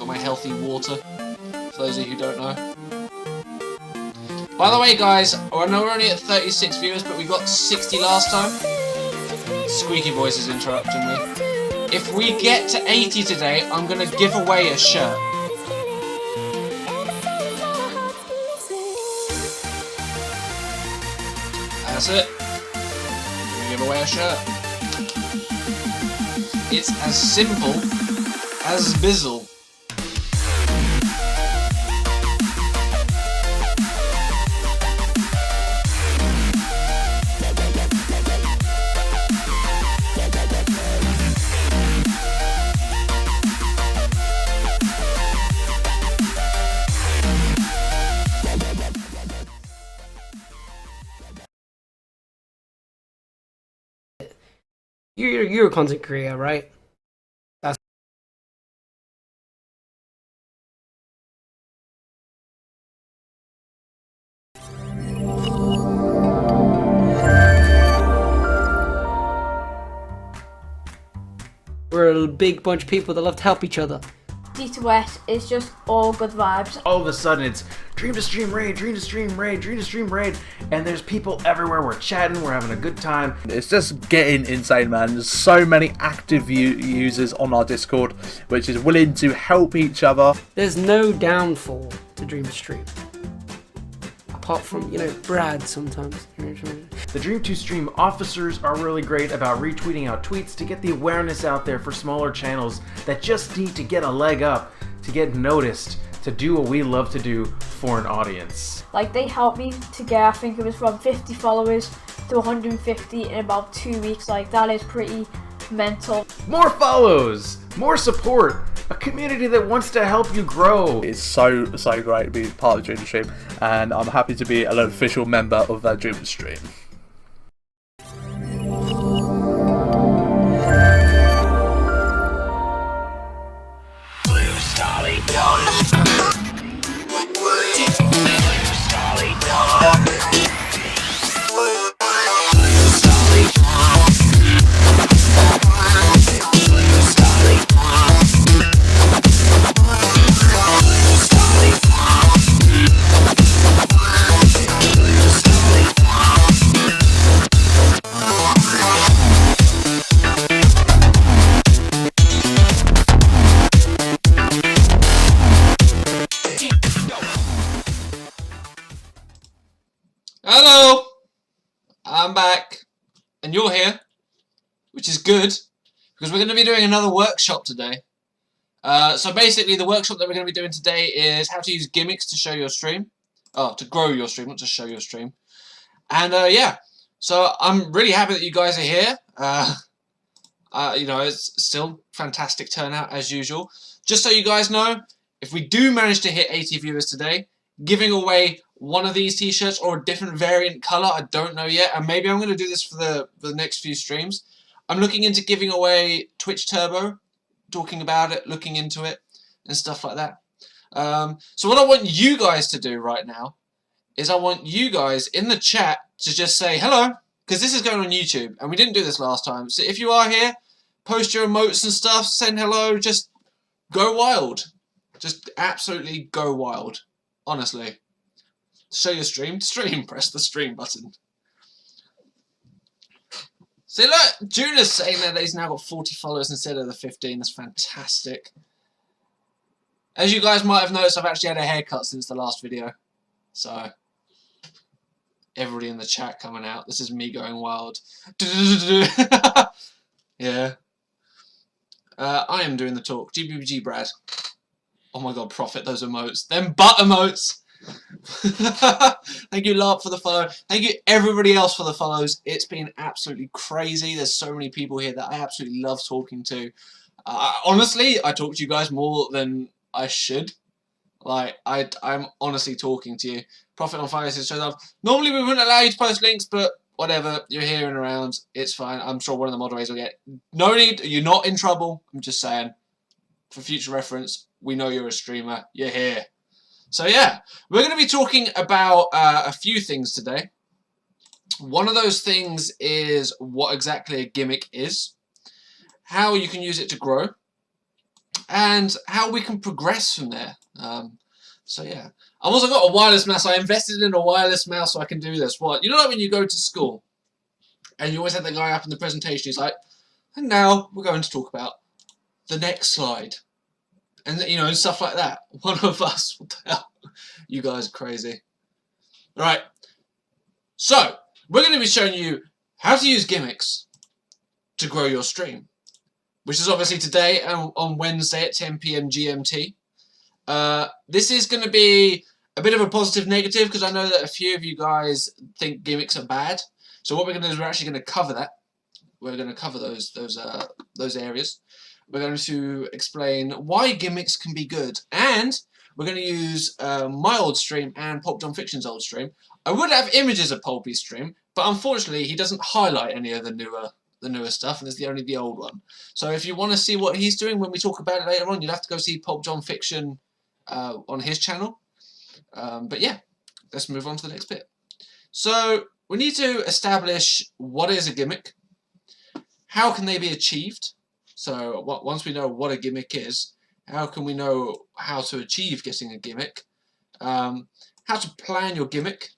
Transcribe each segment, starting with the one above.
got my healthy water, for those of you who don't know. By the way, guys, I know we're only at 36 viewers, but we got 60 last time. Squeaky voice is interrupting me. If we get to 80 today, I'm going to give away a shirt. That's it. I'm going to give away a shirt. It's as simple as Bizzle. You're a content creator, right? That's we're a big bunch of people that love to help each other. D2S is just all good vibes. All of a sudden it's dream to stream raid, dream to stream raid, dream to stream raid, and there's people everywhere. We're chatting, we're having a good time. It's just getting insane, man. There's so many active users on our Discord which is willing to help each other. There's no downfall to Dream to Stream. Apart from, you know, Brad sometimes. The Dream to Stream officers are really great about retweeting out tweets to get the awareness out there for smaller channels that just need to get a leg up, to get noticed, to do what we love to do for an audience. Like, they helped me to get, I think it was from 50 followers to 150 in about 2 weeks. Like, that is pretty mental. More follows, more support, a community that wants to help you grow. It's so great to be part of Dream to Stream, and I'm happy to be an official member of that Dream to Stream. Hello! I'm back, and you're here, which is good, because we're going to be doing another workshop today. So basically, the workshop that we're going to be doing today is how to use gimmicks to show your stream. Oh, to grow your stream, not to show your stream. And yeah, so I'm really happy that you guys are here. You know, it's still fantastic turnout as usual. Just so you guys know, if we do manage to hit 80 viewers today, giving away one of these t-shirts or a different variant color, I don't know yet, and maybe I'm going to do this for the next few streams. I'm looking into giving away Twitch Turbo, talking about it, looking into it, and stuff like that. So what I want you guys to do right now is I want you guys in the chat to just say hello, because this is going on YouTube, and we didn't do this last time. So if you are here, post your emotes and stuff, send hello, just go wild. Just absolutely go wild. Honestly. Show your stream. Press the stream button. See, look, Juna's saying that he's now got 40 followers instead of the 15. That's fantastic. As you guys might have noticed, I've actually had a haircut since the last video. So, everybody in the chat coming out. This is me going wild. Yeah. I am doing the talk. GBG Brad. Oh my god, Prophet, those emotes. Them butt emotes! Thank you, Larp, for the follow. Thank you, everybody else, for the follows. It's been absolutely crazy. There's so many people here that I absolutely love talking to. Honestly, I talk to you guys more than I should. Like, I'm honestly talking to you. Prophet on Fire says, normally we wouldn't allow you to post links, but whatever. You're here and around. It's fine. I'm sure one of the moderators will get. No need. You're not in trouble. I'm just saying. For future reference, we know you're a streamer. You're here. So yeah, we're going to be talking about a few things today. One of those things is what exactly a gimmick is, how you can use it to grow, and how we can progress from there. So yeah, I've also got a wireless mouse. I invested in a wireless mouse so I can do this. What, you know, like when you go to school and you always have the guy up in the presentation, he's like, and now we're going to talk about the next slide, and you know, and stuff like that. One of us, what the hell? You guys are crazy. Right, so we're going to be showing you how to use gimmicks to grow your stream, which is obviously today on Wednesday at 10 PM GMT. This is going to be a bit of a positive negative because I know that a few of you guys think gimmicks are bad. So what we're going to do is we're actually going to cover that. We're going to cover those areas. We're going to explain why gimmicks can be good, and we're going to use my old stream and Pulp John Fiction's old stream. I would have images of Pulpy's stream, but unfortunately he doesn't highlight any of the newer stuff, and there's only the old one. So if you want to see what he's doing when we talk about it later on, you'll have to go see Pulp John Fiction on his channel. But yeah, let's move on to the next bit. So we need to establish what is a gimmick, how can they be achieved. So once we know what a gimmick is, how can we know how to achieve getting a gimmick, how to plan your gimmick.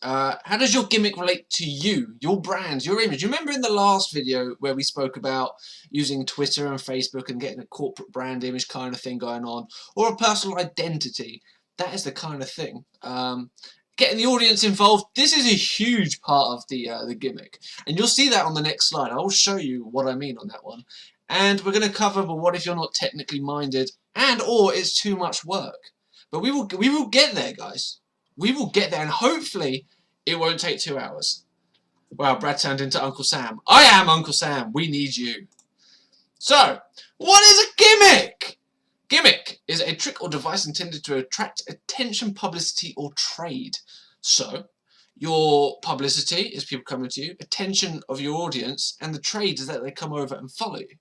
How does your gimmick relate to you, your brand, your image? You remember in the last video where we spoke about using Twitter and Facebook and getting a corporate brand image kind of thing going on, or a personal identity? That is the kind of thing. Getting the audience involved, this is a huge part of the gimmick. And you'll see that on the next slide. I will show you what I mean on that one. And we're going to cover, but what if you're not technically minded and or it's too much work? But we will get there, guys. We will get there, and hopefully it won't take 2 hours. Wow, Brad turned into Uncle Sam. I am Uncle Sam. We need you. So, what is a gimmick? Gimmick is a trick or device intended to attract attention, publicity, or trade. So, your publicity is people coming to you, attention of your audience, and the trade is that they come over and follow you.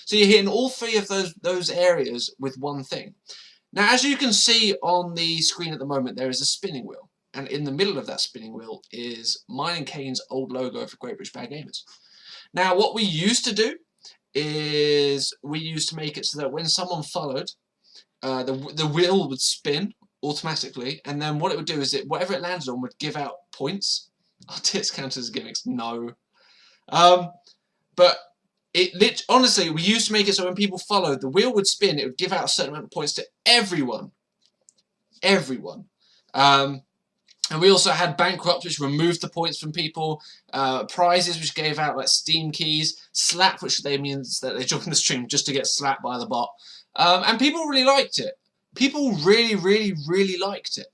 So you're hitting all three of those areas with one thing. Now, as you can see on the screen at the moment, there is a spinning wheel. And in the middle of that spinning wheel is mine and Kane's old logo for Great British Bad Gamers. Now, what we used to do is we used to make it so that when someone followed, the wheel would spin automatically, and then what it would do is whatever it landed on would give out points. Are tits counted as gimmicks? No. But honestly, we used to make it so when people followed, the wheel would spin, it would give out a certain amount of points to everyone. Everyone. And we also had bankrupts, which removed the points from people, prizes, which gave out like Steam keys, slap, which means that they joined the stream just to get slapped by the bot. And people really liked it. People really, really, really liked it.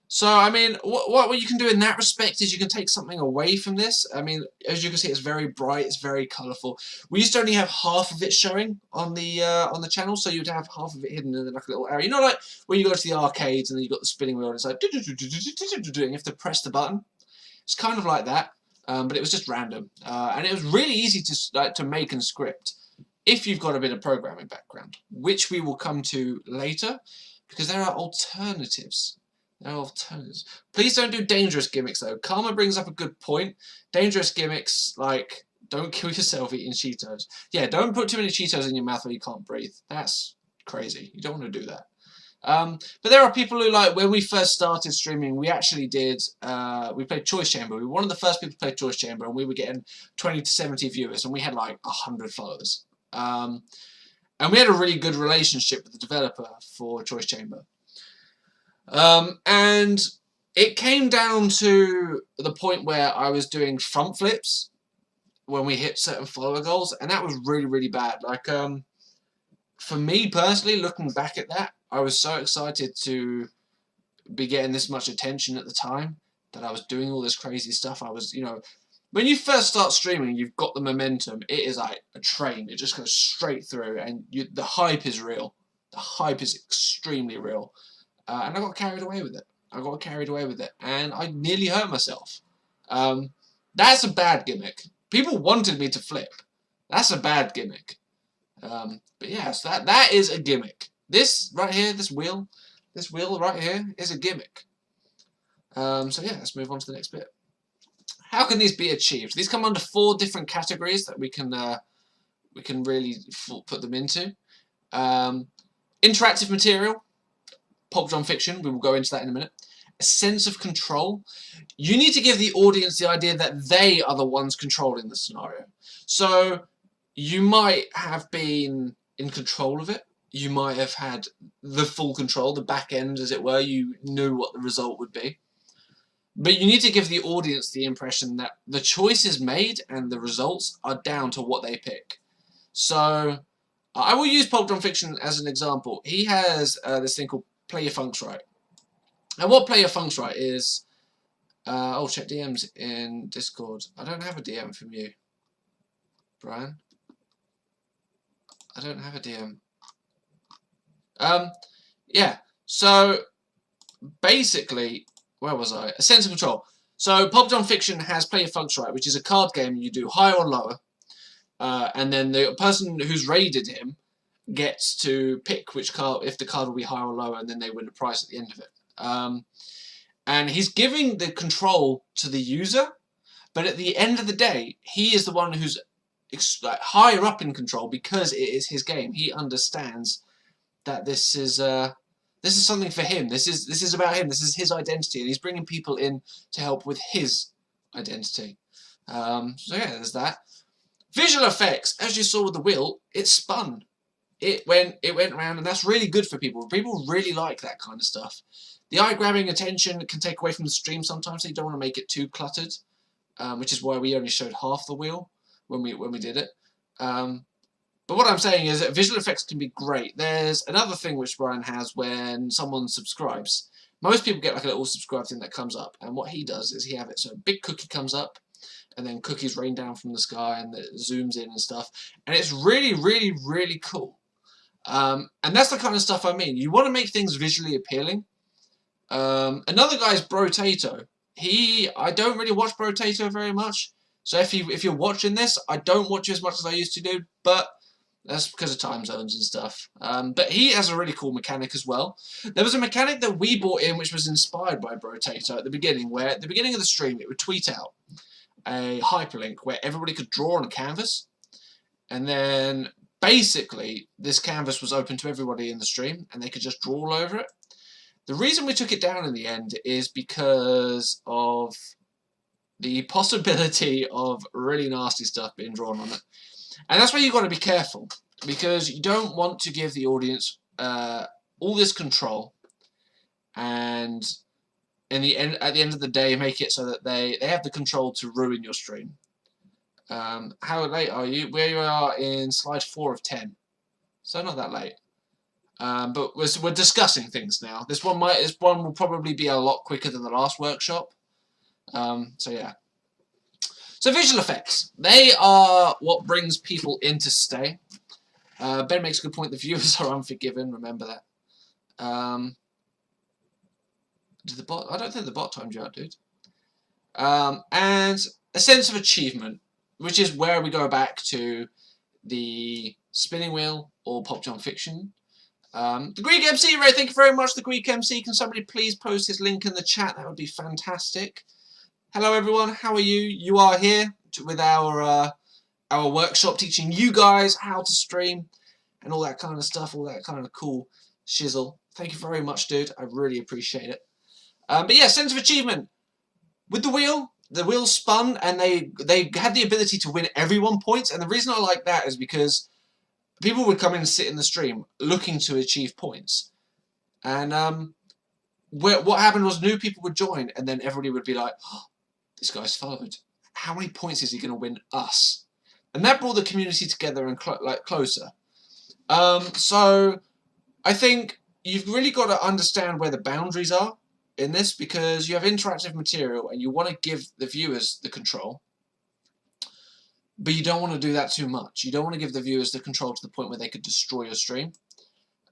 So, I mean, what you can do in that respect is you can take something away from this. I mean, as you can see, it's very bright, it's very colourful. We used to only have half of it showing on the channel, so you'd have half of it hidden in like a little area. You know, like when you go to the arcades and then you've got the spinning wheel and it's like, and you have to press the button. It's kind of like that, but it was just random. And it was really easy to make and script if you've got a bit of programming background, which we will come to later, because there are alternatives. Please don't do dangerous gimmicks though. Karma brings up a good point. Dangerous gimmicks, like, don't kill yourself eating Cheetos. Yeah, don't put too many Cheetos in your mouth where you can't breathe. That's crazy. You don't want to do that. But there are people who, like, when we first started streaming, we actually did, we played Choice Chamber. We were one of the first people to play Choice Chamber, and we were getting 20 to 70 viewers, and we had like 100 followers. And we had a really good relationship with the developer for Choice Chamber. And it came down to the point where I was doing front flips when we hit certain follower goals, and that was really, really bad. Like, for me personally, looking back at that, I was so excited to be getting this much attention at the time that I was doing all this crazy stuff. I was, you know, when you first start streaming, you've got the momentum. It is like a train. It just goes straight through, and the hype is real. The hype is extremely real. And I got carried away with it. And I nearly hurt myself. That's a bad gimmick. People wanted me to flip. That's a bad gimmick. But yes, that is a gimmick. This right here, this wheel right here is a gimmick. So yeah, let's move on to the next bit. How can these be achieved? These come under 4 different categories that we can really put them into. Interactive material, pulp John fiction, we will go into that in a minute. A sense of control. You need to give the audience the idea that they are the ones controlling the scenario. So you might have been in control of it. You might have had the full control, the back end as it were. You knew what the result would be. But you need to give the audience the impression that the choices made and the results are down to what they pick. So I will use Pulp John Fiction as an example. He has this thing called Play Your Funks Right. And what Play Your Funks Right is... I'll check DMs in Discord. I don't have a DM from you, Brian. I don't have a DM. Yeah, so basically, where was I? A sense of control. So Pulp John Fiction has Play Your Funks Right, which is a card game you do higher or lower, and then the person who's raided him gets to pick which card, if the card will be higher or lower, and then they win a prize at the end of it. And he's giving the control to the user, but at the end of the day, he is the one who's higher up in control because it is his game. He understands that this is something for him. This is about him. This is his identity, and he's bringing people in to help with his identity. So yeah, there's that. Visual effects, as you saw with the wheel, it spun. It went around, and that's really good for people. People really like that kind of stuff. The eye-grabbing attention can take away from the stream sometimes, so you don't want to make it too cluttered, which is why we only showed half the wheel when we did it. But what I'm saying is that visual effects can be great. There's another thing which Brian has when someone subscribes. Most people get like a little subscribe thing that comes up, and what he does is he have it so a big cookie comes up, and then cookies rain down from the sky, and it zooms in and stuff, and it's really, really, really cool. And that's the kind of stuff I mean. You want to make things visually appealing. Another guy's Brotato. I don't really watch Brotato very much, so if you're watching this, I don't watch you as much as I used to do, but that's because of time zones and stuff. But he has a really cool mechanic as well. There was a mechanic that we brought in which was inspired by Brotato at the beginning, where at the beginning of the stream it would tweet out a hyperlink where everybody could draw on a canvas, and then basically this canvas was open to everybody in the stream and they could just draw all over it. The reason we took it down in the end is because of the possibility of really nasty stuff being drawn on it. And that's where you've got to be careful, because you don't want to give the audience all this control and at the end of the day make it so that they have the control to ruin your stream. How late are you? We are in slide 4 of 10, so not that late. But we're discussing things now. This one will probably be a lot quicker than the last workshop. So yeah. So visual effects, they are what brings people in to stay. Ben makes a good point. The viewers are unforgiven. Remember that. I don't think the bot timed you out, dude. And a sense of achievement, which is where we go back to the spinning wheel or Pop John Fiction. The Greek MC, Ray, thank you very much. The Greek MC, can somebody please post his link in the chat? That would be fantastic. Hello everyone, how are you? You are here with our workshop teaching you guys how to stream and all that kind of stuff, all that kind of cool shizzle. Thank you very much, dude. I really appreciate it. But yeah, sense of achievement. With the wheel spun and they had the ability to win everyone points, and the reason I like that is because people would come in and sit in the stream looking to achieve points. And what happened was new people would join, and then everybody would be like, oh, this guy's followed. How many points is he going to win us? And that brought the community together and closer. So I think you've really got to understand where the boundaries are in this, because you have interactive material and you want to give the viewers the control. But you don't want to do that too much. You don't want to give the viewers the control to the point where they could destroy your stream.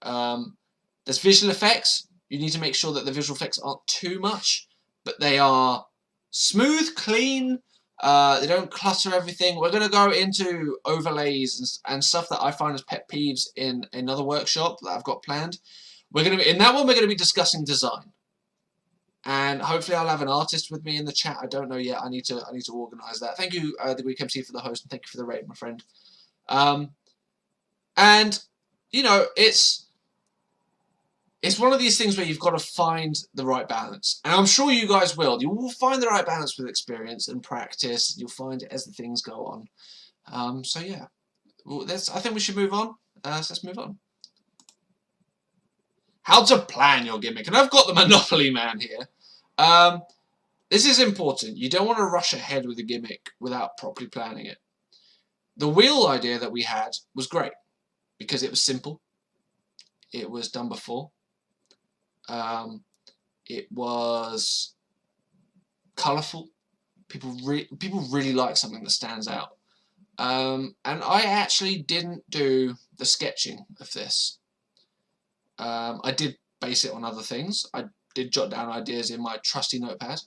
There's visual effects. You need to make sure that the visual effects aren't too much, but they are smooth, clean. They don't clutter everything. We're going to go into overlays and stuff that I find as pet peeves in another workshop that I've got planned. In that one, we're going to be discussing design. And hopefully I'll have an artist with me in the chat. I don't know yet. I need to organise that. Thank you, the Greek MC, for the host, and thank you for the raid, my friend. And you know, it's one of these things where you've got to find the right balance. And I'm sure you guys will. You will find the right balance with experience and practice. You'll find it as the things go on. So yeah, well, I think we should move on. So let's move on. How to plan your gimmick. And I've got the Monopoly Man here. This is important. You don't want to rush ahead with a gimmick without properly planning it. The wheel idea that we had was great because it was simple. It was done before. It was colourful. People really like something that stands out. And I actually didn't do the sketching of this. I did base it on other things. I did jot down ideas in my trusty notepad.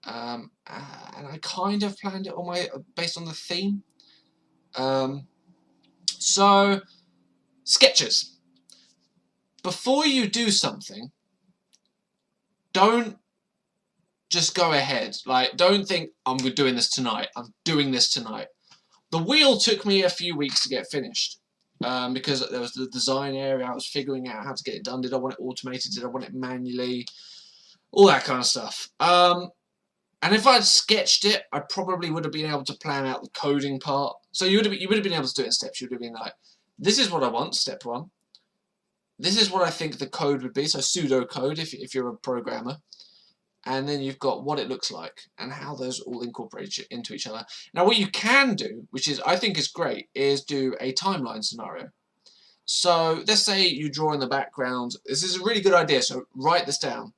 And I kind of planned it on based on the theme. So, sketches. Before you do something, don't just go ahead. Like, don't think, I'm doing this tonight. I'm doing this tonight. The wheel took me a few weeks to get finished. Because there was the design area, I was figuring out how to get it done. Did I want it automated? Did I want it manually? All that kind of stuff. And if I'd sketched it, I probably would have been able to plan out the coding part. So you would have been able to do it in steps. You would have been like, this is what I want, step 1. This is what I think the code would be, so pseudocode if you're a programmer. And then you've got what it looks like and how those all incorporate into each other. Now what you can do, which is I think is great, is do a timeline scenario. So let's say you draw in the background. This is a really good idea, so write this down.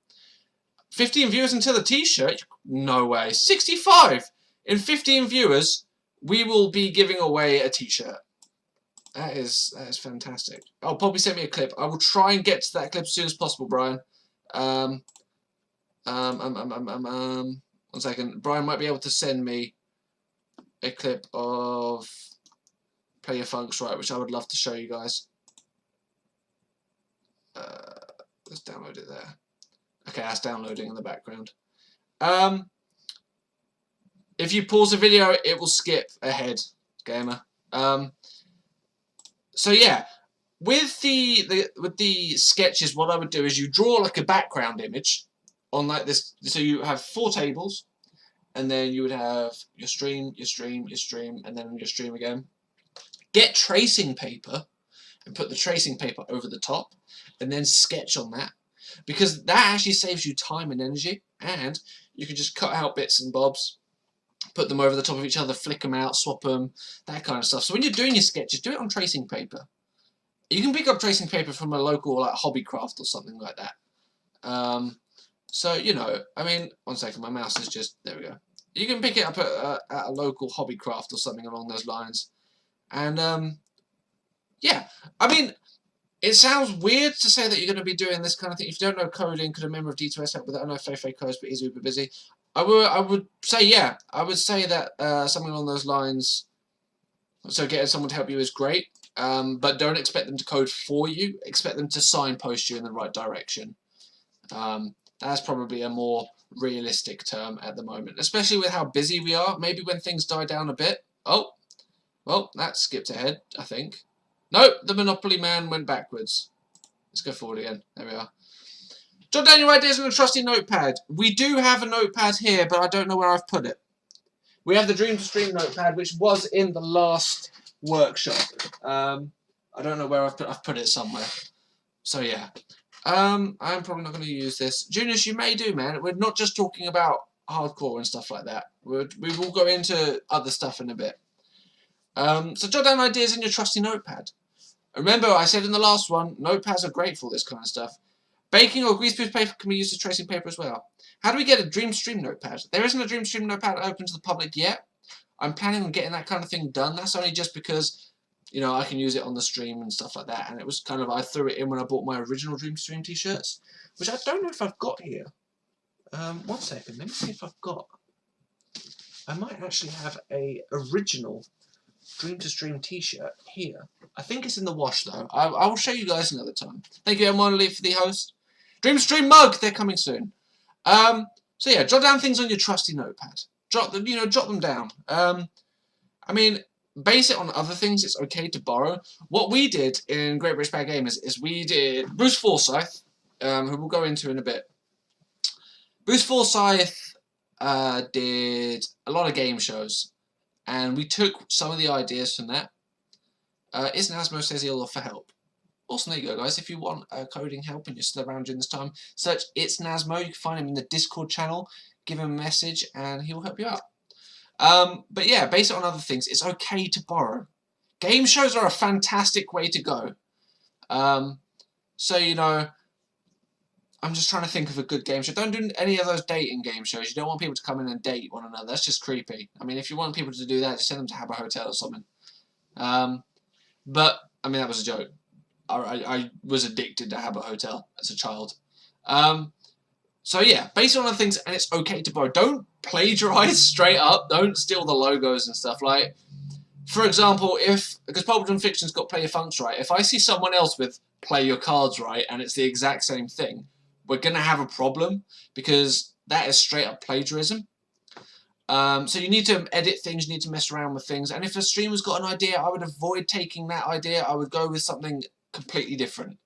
15 viewers until a t-shirt? No way. 65! In 15 viewers, we will be giving away a t-shirt. That is fantastic. Oh, Poppy sent me a clip. I will try and get to that clip as soon as possible, Brian. One second. Brian might be able to send me a clip of Play Your Funks Right, which I would love to show you guys. Let's download it there. Okay, that's downloading in the background. If you pause the video, it will skip ahead, gamer. So yeah, with the sketches, what I would do is you draw like a background image on like this. So you have 4 tables, and then you would have your stream, your stream, your stream, and then your stream again. Get tracing paper and put the tracing paper over the top, and then sketch on that, because that actually saves you time and energy, and you can just cut out bits and bobs, put them over the top of each other, flick them out, swap them, that kind of stuff. So when you're doing your sketches, do it on tracing paper. You can pick up tracing paper from a local like Hobbycraft or something like that. So, you know, I mean, one second, my mouse is just, there we go. You can pick it up at a local Hobbycraft or something along those lines. And, yeah, I mean, it sounds weird to say that you're going to be doing this kind of thing. If you don't know coding, could a member of D2S help with that? I know Feifei codes, but he's uber busy. I would say, yeah, I would say that something along those lines, so getting someone to help you is great, but don't expect them to code for you. Expect them to signpost you in the right direction. That's probably a more realistic term at the moment, especially with how busy we are. Maybe when things die down a bit. Oh, well, that skipped ahead, I think. Nope, the Monopoly Man went backwards. Let's go forward again. There we are. Jot down your ideas on a trusty notepad. We do have a notepad here, but I don't know where I've put it. We have the Dream to Stream notepad, which was in the last workshop. I don't know where I've put it somewhere. So yeah. I'm probably not going to use this. Juniors, you may do, man. We're not just talking about hardcore and stuff like that. We will go into other stuff in a bit. So jot down ideas in your trusty notepad. Remember, I said in the last one, notepads are great for this kind of stuff. Baking or greaseproof paper can be used as tracing paper as well. How do we get a Dream Stream notepad? There isn't a Dream Stream notepad open to the public yet. I'm planning on getting that kind of thing done. That's only just because, you know, I can use it on the stream and stuff like that. And it was kind of, I threw it in when I bought my original Dream Stream t-shirts, which I don't know if I've got here. One second, let me see if I've got. I might actually have a original Dream to Stream t-shirt here. I think it's in the wash though. I will show you guys another time. Thank you, M1 for the host. Dream to Stream mug, they're coming soon. So yeah, jot down things on your trusty notepad. Jot them down. I mean, base it on other things, it's okay to borrow. What we did in Great British Bad Gamers is we did Bruce Forsyth, who we'll go into in a bit. Bruce Forsyth did a lot of game shows, and we took some of the ideas from that. Isnasmo says he'll offer help. Awesome, there you go, guys. If you want coding help and you're still around during this time, search It's Nasmo. You can find him in the Discord channel. Give him a message, and he will help you out. But yeah, base it on other things. It's okay to borrow. Game shows are a fantastic way to go. So, you know, I'm just trying to think of a good game show. Don't do any of those dating game shows. You don't want people to come in and date one another. That's just creepy. I mean, if you want people to do that, just send them to Habbo Hotel or something. But, I mean, that was a joke. I was addicted to Habbo Hotel as a child. So yeah, based on other things, and it's okay to borrow. Don't plagiarize straight up. Don't steal the logos and stuff. Like, for example, because Pulpit Fiction's got Play Your Funks Right, if I see someone else with Play Your Cards Right and it's the exact same thing, we're going to have a problem, because that is straight up plagiarism. So you need to edit things, you need to mess around with things, and if a streamer's got an idea, I would avoid taking that idea. I would go with something completely different.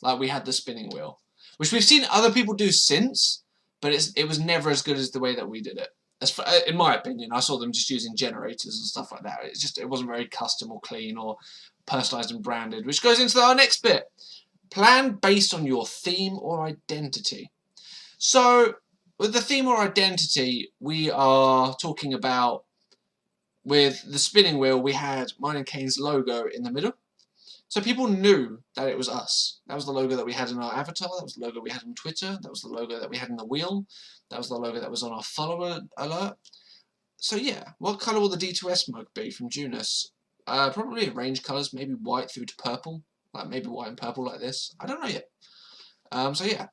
Like we had the spinning wheel, which we've seen other people do since, but it was never as good as the way that we did it. In my opinion, I saw them just using generators and stuff like that. It wasn't very custom or clean or personalized and branded, which goes into our next bit. Plan based on your theme or identity. So with the theme or identity, we are talking about, with the spinning wheel, we had mine and Kane's logo in the middle. So people knew that it was us. That was the logo that we had in our avatar. That was the logo we had on Twitter. That was the logo that we had in the wheel. That was the logo that was on our follower alert. So yeah, what colour will the D2S mug be from Junus? Probably a range colours, maybe white through to purple. Like maybe white and purple like this. I don't know yet. So yeah,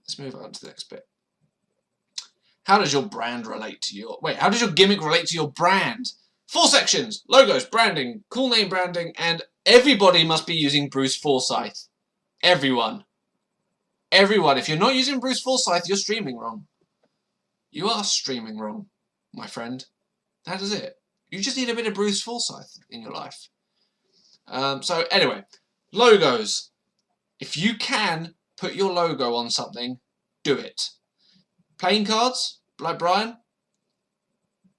let's move on to the next bit. How does your brand relate to your... Wait, how does your gimmick relate to your brand? 4 sections. Logos, branding, cool name branding, and everybody must be using Bruce Forsyth. Everyone. Everyone. If you're not using Bruce Forsyth, you're streaming wrong. You are streaming wrong, my friend. That is it. You just need a bit of Bruce Forsyth in your life. So anyway, logos. If you can put your logo on something, do it. Playing cards, like Brian.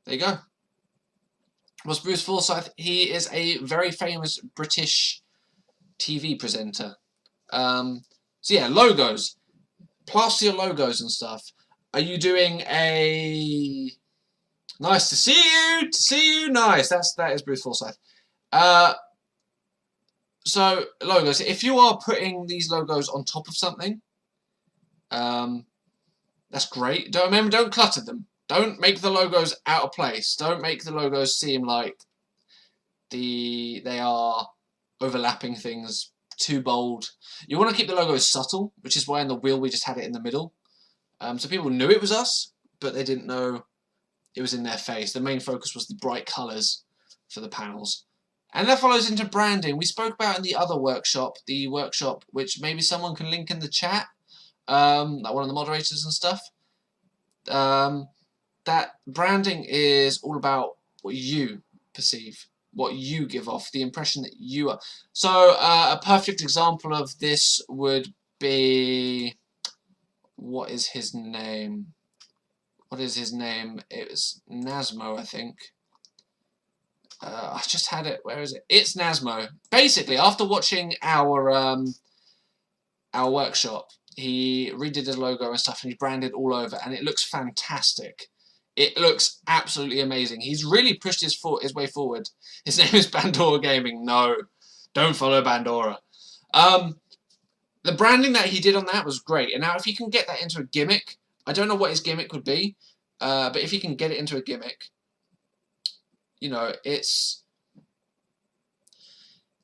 There you go. What's Bruce Forsyth? He is a very famous British TV presenter. So yeah, logos. Plaster your logos and stuff. Are you doing a... Nice to see you! To see you! Nice. That is Bruce Forsyth. So, logos. If you are putting these logos on top of something, that's great. Don't clutter them. Don't make the logos out of place. Don't make the logos seem like they are overlapping things, too bold. You want to keep the logos subtle, which is why in the wheel we just had it in the middle. So people knew it was us, but they didn't know it was in their face. The main focus was the bright colours for the panels. And that follows into branding. We spoke about in the other workshop, which maybe someone can link in the chat, like one of the moderators and stuff. That branding is all about what you perceive, what you give off, the impression that you are. So a perfect example of this would be, what is his name? What is his name? It was Nasmo, I think. I just had it. Where is it? It's Nasmo. Basically, after watching our workshop, he redid his logo and stuff, and he branded all over, and it looks fantastic. It looks absolutely amazing. He's really pushed his way forward. His name is Bandora Gaming. No, don't follow Bandora. The branding that he did on that was great. And now if he can get that into a gimmick, I don't know what his gimmick would be, but if he can get it into a gimmick, you know, it's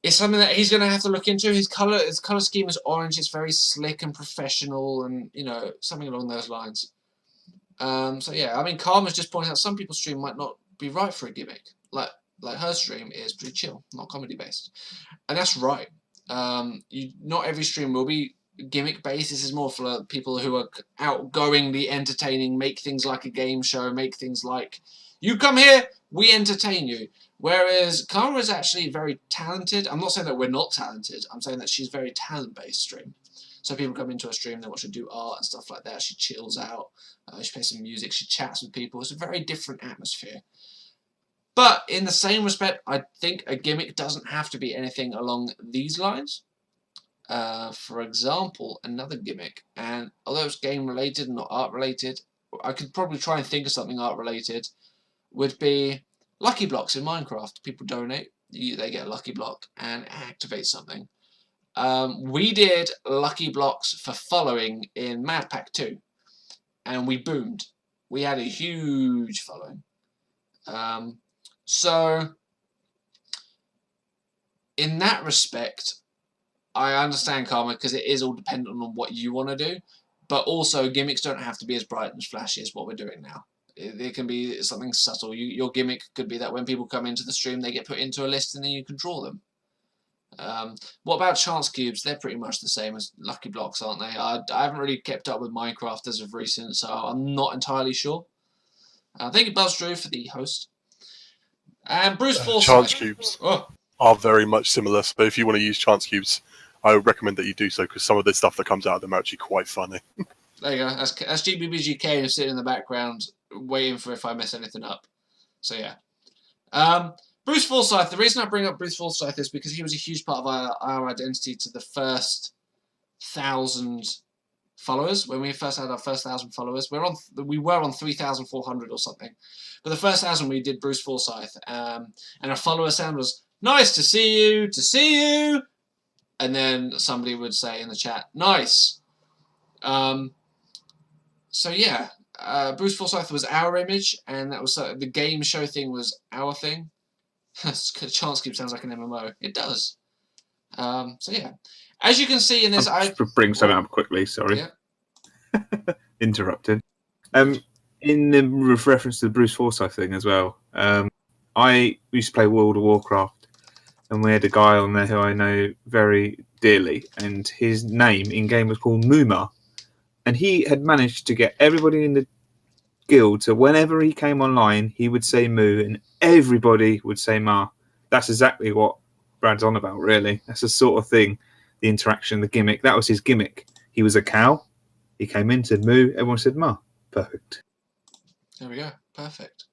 something that he's going to have to look into. His color scheme is orange. It's very slick and professional, and you know, something along those lines. So yeah, I mean, Karma's just pointing out some people's stream might not be right for a gimmick. Like her stream is pretty chill, not comedy based, and that's right. Not every stream will be gimmick based. This is more for people who are outgoingly entertaining, make things like a game show, make things like, you come here, we entertain you. Whereas Karma is actually very talented. I'm not saying that we're not talented. I'm saying that she's very talent-based stream. So people come into her stream, they watch her do art and stuff like that. She chills out. She plays some music. She chats with people. It's a very different atmosphere. But in the same respect, I think a gimmick doesn't have to be anything along these lines. For example, another gimmick, and although it's game-related and not art-related, I could probably try and think of something art-related, would be Lucky Blocks in Minecraft. People donate, they get a Lucky Block, and it activates something. We did Lucky Blocks for following in Mad Pack 2, and we boomed. We had a huge following. So, in that respect, I understand Karma, because it is all dependent on what you want to do, but also gimmicks don't have to be as bright and flashy as what we're doing now. It can be something subtle. Your gimmick could be that when people come into the stream, they get put into a list and then you can draw them. What about chance cubes? They're pretty much the same as Lucky Blocks, aren't they? I haven't really kept up with Minecraft as of recent, so I'm not entirely sure. Thank you, BuzzDrew, for the host. And Bruce Forsyth. Chance cubes are very much similar, but if you want to use chance cubes, I would recommend that you do so, because some of the stuff that comes out of them are actually quite funny. There you go. That's GBBGK sitting in the background waiting for if I mess anything up. So yeah. Bruce Forsyth. The reason I bring up Bruce Forsyth is because he was a huge part of our identity to the first 1,000 followers. When we first had our first 1,000 followers, we were on 3,400 or something. But the first 1,000 we did Bruce Forsyth, and our follower sound was "Nice to see you, to see you," and then somebody would say in the chat, "Nice." So yeah, Bruce Forsyth was our image, and that was the game show thing was our thing. Chance Cube sounds like an MMO. It does. So yeah, as you can see in this, I'll just bring something up quickly. Sorry, yeah. Interrupted. In the reference to the Bruce Forsyth thing as well. I used to play World of Warcraft, and we had a guy on there who I know very dearly, and his name in game was called Muma, and he had managed to get everybody in the guild to whenever he came online, he would say moo, and everybody would say ma. That's exactly what Brad's on about, really. That's the sort of thing, the interaction, the gimmick. That was his gimmick. He was a cow. He came in, said moo, everyone said ma. Perfect. There we go. Perfect.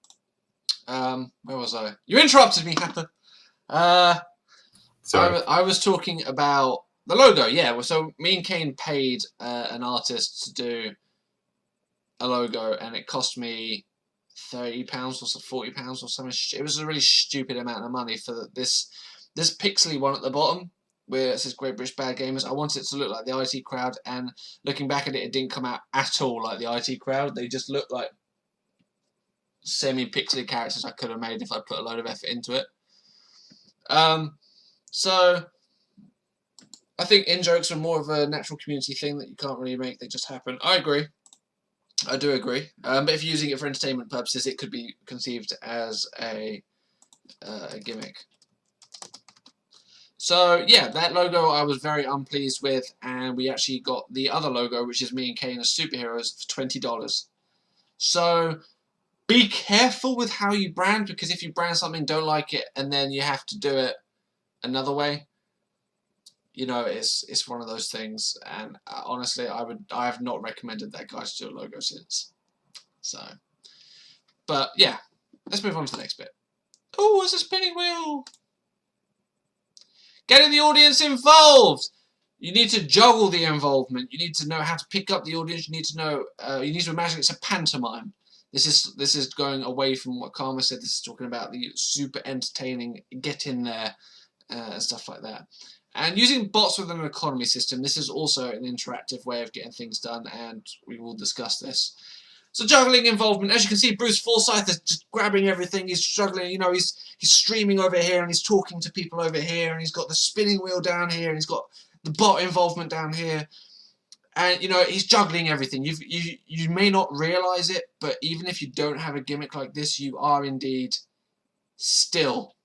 Where was I? You interrupted me, Happer. Sorry. I was talking about the logo. Yeah. So me and Kane paid an artist to do a logo, and it cost me £30 or £40 or something. It was a really stupid amount of money for this pixely one at the bottom, where it says Great British Bad Gamers. I wanted it to look like the IT crowd, and looking back at it, it didn't come out at all like the IT crowd. They just looked like semi-pixely characters I could have made if I put a load of effort into it. So I think in-jokes are more of a natural community thing that you can't really make. They just happen. I agree. I do agree. But if you're using it for entertainment purposes, it could be conceived as a gimmick. So yeah, that logo I was very unpleased with, and we actually got the other logo, which is me and Kane as superheroes, for $20. So be careful with how you brand, because if you brand something, don't like it, and then you have to do it another way, you know, it's one of those things. And honestly, I have not recommended that guy to do a logo since. So, but yeah, let's move on to the next bit. Oh, it's a spinning wheel. Getting the audience involved. You need to juggle the involvement. You need to know how to pick up the audience. You need to know. You need to imagine it's a pantomime. This is going away from what Karma said. This is talking about the super entertaining, get in there, and stuff like that. And using bots with an economy system, this is also an interactive way of getting things done, and we will discuss this. So juggling involvement, as you can see, Bruce Forsyth is just grabbing everything. He's struggling, you know, he's streaming over here, and he's talking to people over here, and he's got the spinning wheel down here, and he's got the bot involvement down here. And, you know, he's juggling everything. You may not realise it, but even if you don't have a gimmick like this, you are indeed still,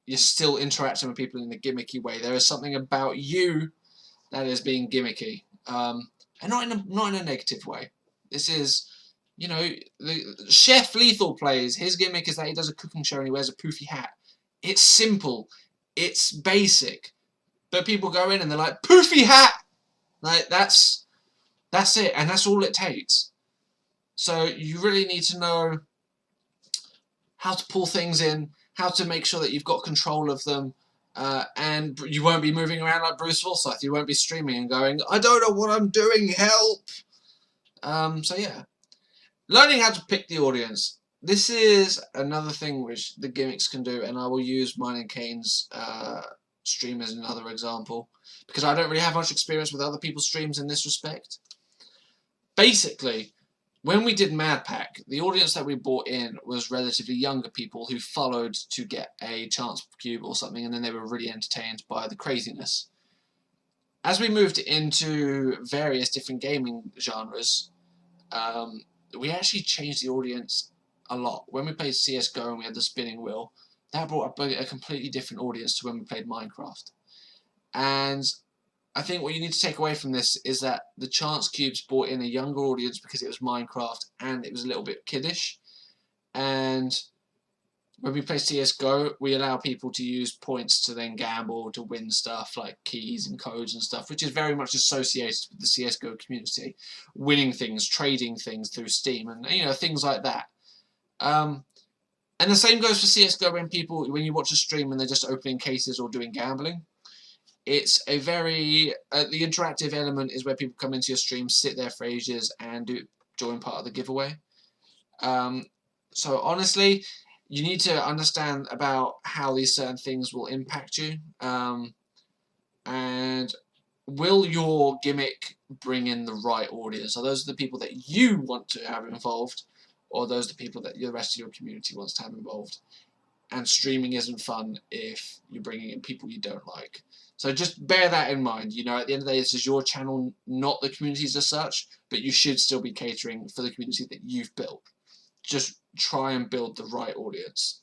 you're still interacting with people in a gimmicky way. There is something about you that is being gimmicky, and not in a negative way. This is You know, the Chef Lethal plays. His gimmick is that he does a cooking show and he wears a poofy hat. It's simple. It's basic. But people go in and they're like, poofy hat! Like, that's it. And that's all it takes. So you really need to know how to pull things in, how to make sure that you've got control of them, and you won't be moving around like Bruce Forsyth. You won't be streaming and going, I don't know what I'm doing, help! So yeah. Learning how to pick the audience. This is another thing which the gimmicks can do, and I will use mine and Kane's stream as another example, because I don't really have much experience with other people's streams in this respect. Basically, when we did Mad Pack, the audience that we brought in was relatively younger people who followed to get a chance cube or something, and then they were really entertained by the craziness. As we moved into various different gaming genres, we actually changed the audience a lot. When we played CSGO and we had the spinning wheel, that brought up a completely different audience to when we played Minecraft. And I think what you need to take away from this is that the chance cubes brought in a younger audience because it was Minecraft and it was a little bit kiddish. And when we play CSGO, we allow people to use points to then gamble, to win stuff like keys and codes and stuff, which is very much associated with the CSGO community. Winning things, trading things through Steam, and things like that. And the same goes for CSGO when you watch a stream and they're just opening cases or doing gambling. It's a very the interactive element is where people come into your stream, sit there for ages, and join part of the giveaway. So honestly, you need to understand about how these certain things will impact you, and will your gimmick bring in the right audience? Are those the people that you want to have involved, or are those the people that the rest of your community wants to have involved? And streaming isn't fun if you're bringing in people you don't like. So just bear that in mind. At the end of the day, this is your channel, not the community's as such, but you should still be catering for the community that you've built. Just try and build the right audience.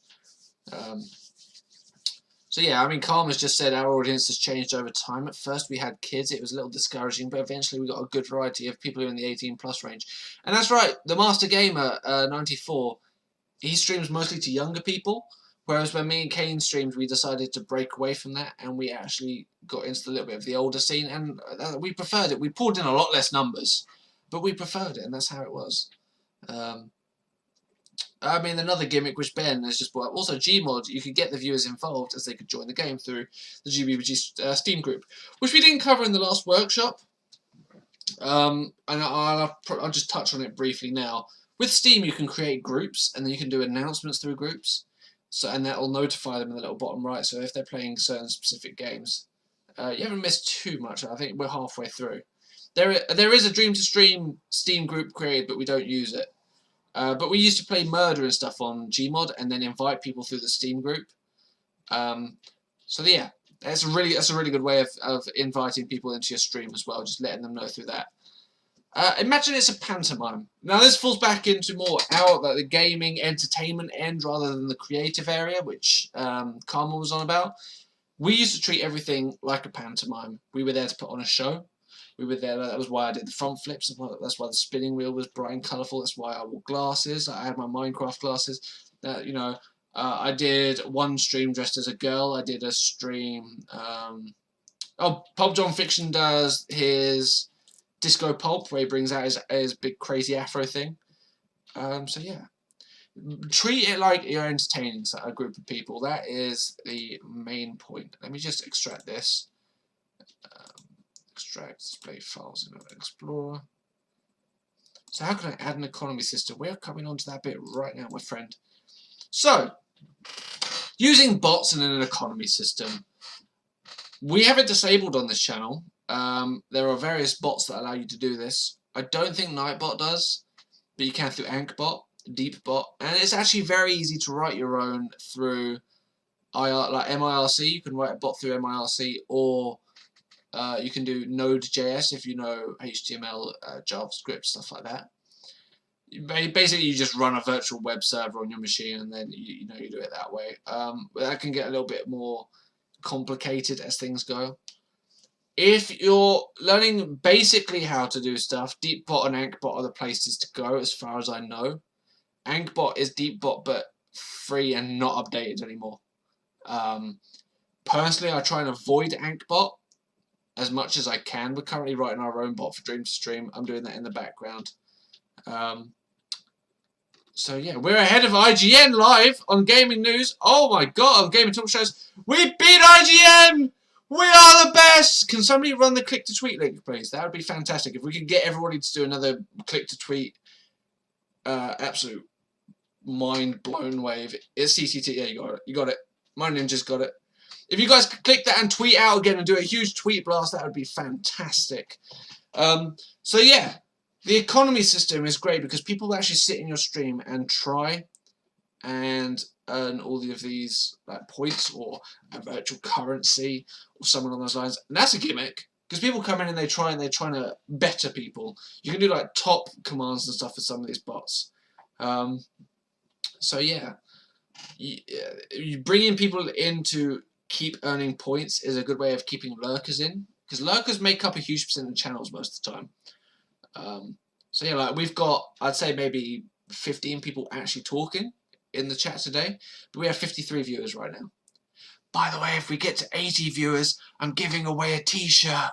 So yeah, Karma's just said our audience has changed over time. At first we had kids, it was a little discouraging, but eventually we got a good variety of people who are in the 18+ range. And that's right, the Master Gamer 94, he streams mostly to younger people, whereas when me and Kane streamed, we decided to break away from that, and we actually got into a little bit of the older scene, and we preferred it. We pulled in a lot less numbers, but we preferred it, and that's how it was. Another gimmick which Ben has just brought up, also Gmod, you could get the viewers involved as they could join the game through the GBBG Steam group, which we didn't cover in the last workshop, and I'll just touch on it briefly now. With Steam, you can create groups, and then you can do announcements through groups, and that will notify them in the little bottom right, so if they're playing certain specific games. You haven't missed too much, I think we're halfway through. There is a Dream to Stream Steam group created, but we don't use it. But we used to play murder and stuff on Gmod and then invite people through the Steam group. So yeah, that's a really good way of inviting people into your stream as well, just letting them know through that. Imagine it's a pantomime. Now this falls back into more like the gaming entertainment end rather than the creative area, which Karma was on about. We used to treat everything like a pantomime. We were there to put on a show. We were there, that was why I did the front flips, that's why the spinning wheel was bright and colourful, that's why I wore glasses, I had my Minecraft glasses. I did one stream dressed as a girl, I did a stream, Pulp John Fiction does his Disco Pulp, where he brings out his big crazy afro thing. So yeah. Treat it like you're entertaining a group of people, that is the main point. Let me just extract this. Extract display files in Explorer. So how can I add an economy system? We're coming on to that bit right now, my friend. So, using bots in an economy system. We have it disabled on this channel. There are various bots that allow you to do this. I don't think Nightbot does, but you can through AnkBot, DeepBot, and it's actually very easy to write your own through like MIRC. You can write a bot through MIRC, or you can do Node.js if you know HTML, JavaScript, stuff like that. Basically, you just run a virtual web server on your machine, and then you do it that way. But that can get a little bit more complicated as things go. If you're learning basically how to do stuff, Deepbot and Ankbot are the places to go as far as I know. Ankbot is Deepbot but free and not updated anymore. Personally, I try and avoid Ankbot as much as I can. We're currently writing our own bot for Dream to Stream. I'm doing that in the background. So yeah, we're ahead of IGN live on gaming news. Oh my god, on gaming talk shows. We beat IGN! We are the best! Can somebody run the click to tweet link, please? That would be fantastic. If we could get everybody to do another click to tweet, absolute mind blown wave. It's CCT. Yeah, you got it. You got it. My ninja's got it. If you guys could click that and tweet out again and do a huge tweet blast, that would be fantastic. So yeah, the economy system is great because people actually sit in your stream and try and earn all of these like points or a virtual currency or something along those lines. And that's a gimmick because people come in and they're trying to better people. You can do like top commands and stuff for some of these bots. So yeah, you bringing people in to keep earning points is a good way of keeping lurkers in because lurkers make up a huge percent of channels most of the time. So yeah, like we've got, I'd say maybe 15 people actually talking in the chat today, but we have 53 viewers right now. By the way, if we get to 80 viewers, I'm giving away a t-shirt.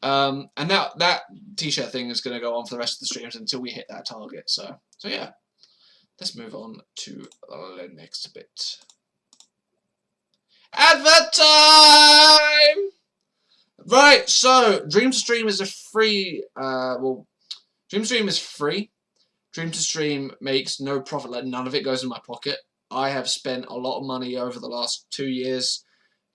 And that t-shirt thing is going to go on for the rest of the streams until we hit that target. So yeah, let's move on to the next bit. Advert time! Right, so Dream to Stream is a free, Dream to Stream is free. Dream to Stream makes no profit, like none of it goes in my pocket. I have spent a lot of money over the last 2 years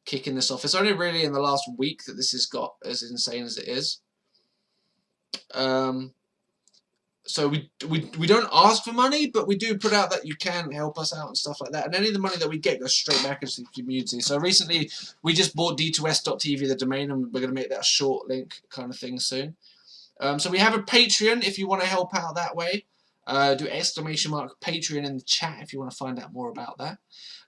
kicking this off. It's only really in the last week that this has got as insane as it is. So we don't ask for money, but we do put out that you can help us out and stuff like that. And any of the money that we get goes straight back into the community. So recently we just bought d2s.tv, the domain, and we're going to make that a short link kind of thing soon. So we have a Patreon if you want to help out that way. Do !Patreon in the chat if you want to find out more about that.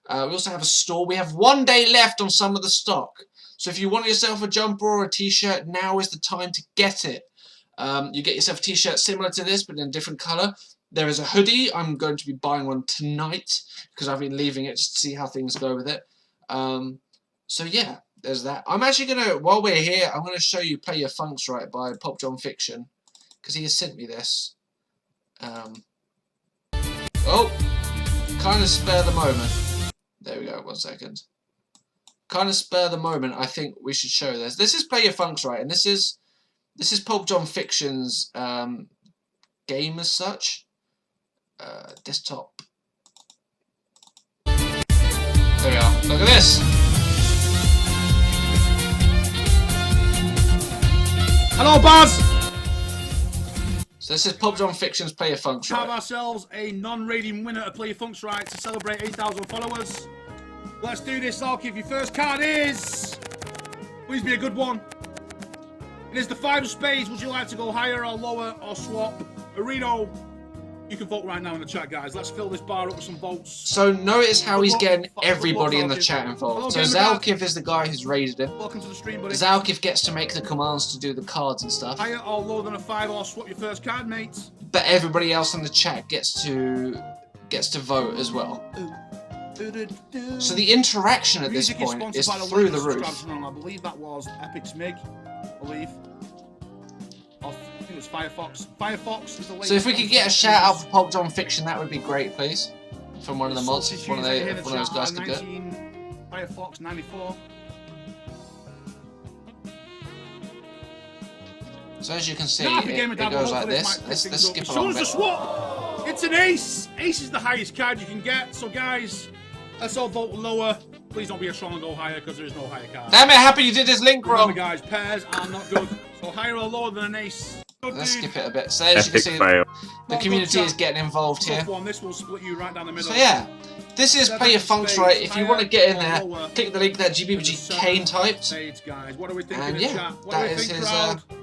We also have a store. We have 1 day left on some of the stock. So if you want yourself a jumper or a t-shirt, now is the time to get it. You get yourself a t-shirt similar to this, but in a different colour. There is a hoodie. I'm going to be buying one tonight because I've been leaving it just to see how things go with it. So yeah, there's that. I'm actually going to, while we're here, I'm going to show you Play Your Funks Right by Pop John Fiction because he has sent me this. Oh, kind of spare the moment. There we go, 1 second. Kind of spare the moment, I think we should show this. This is Play Your Funks Right, and this is Pop John Fiction's game as such. Desktop. There we are. Look at this. Hello, Buzz! So this is Pop John Fiction's Play Your Funks Right. Have ourselves a non-rating winner to Play Your Funks Right to celebrate 8,000 followers. Let's do this, Alki. If your first card is... Please be a good one. It is the 5 of spades. Would you like to go higher or lower or swap? Areno, you can vote right now in the chat, guys. Let's fill this bar up with some votes. So notice how he's getting everybody in the chat involved. So Zalkiv is the guy who's raided him. Welcome to the stream, buddy. Zalkiv gets to make the commands to do the cards and stuff. Higher or lower than a 5 or swap your first card, mate. But everybody else in the chat gets to vote as well. So the interaction at this point is through the roof. I believe that was Epic Smig. I believe. I think it was Firefox. Firefox is the latest. So if we could get a shout out for Pop John Fiction, that would be great, please. From one of the mods, if one of those guys could do it. Firefox 94. So as you can see, it goes like this. Let's skip along a bit. Swap. It's an ace. Ace is the highest card you can get. So guys, let's all vote lower. Please don't be a strong and go higher because there is no higher card. Damn it, Happy, you did this link wrong. Remember, guys, pairs are not good. So higher or lower than an ace. Let's skip it a bit. So as you can see, the community is getting involved here. This will split you right down the middle. So yeah, this is Play Your Funks Right. If you want to get in there, click the link that GBG Kane typed. And yeah,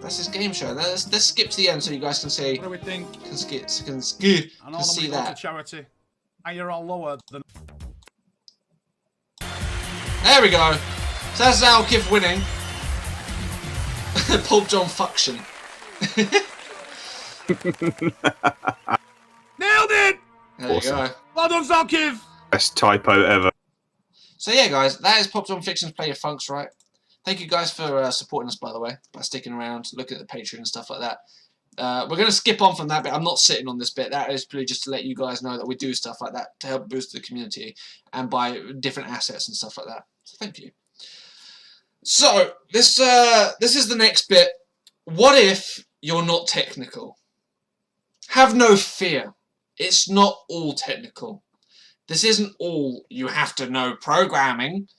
that's his game show. Let's skip to the end so you guys can see. What do we think? Can see that. Charity. Higher or lower than. There we go. So that's Zalkiv winning. Pulp John Function. Nailed it! There you Awesome. go. Well done, Zalkiv! Best typo ever. So yeah, guys, that is Pop John Fiction's Play Your Funks, right? Thank you guys for supporting us, by the way, by sticking around, looking at the Patreon and stuff like that. We're going to skip on from that bit. I'm not sitting on this bit. That is purely just to let you guys know that we do stuff like that to help boost the community and buy different assets and stuff like that. So thank you. So this is the next bit. What if you're not technical? Have no fear. It's not all technical. This isn't all you have to know programming.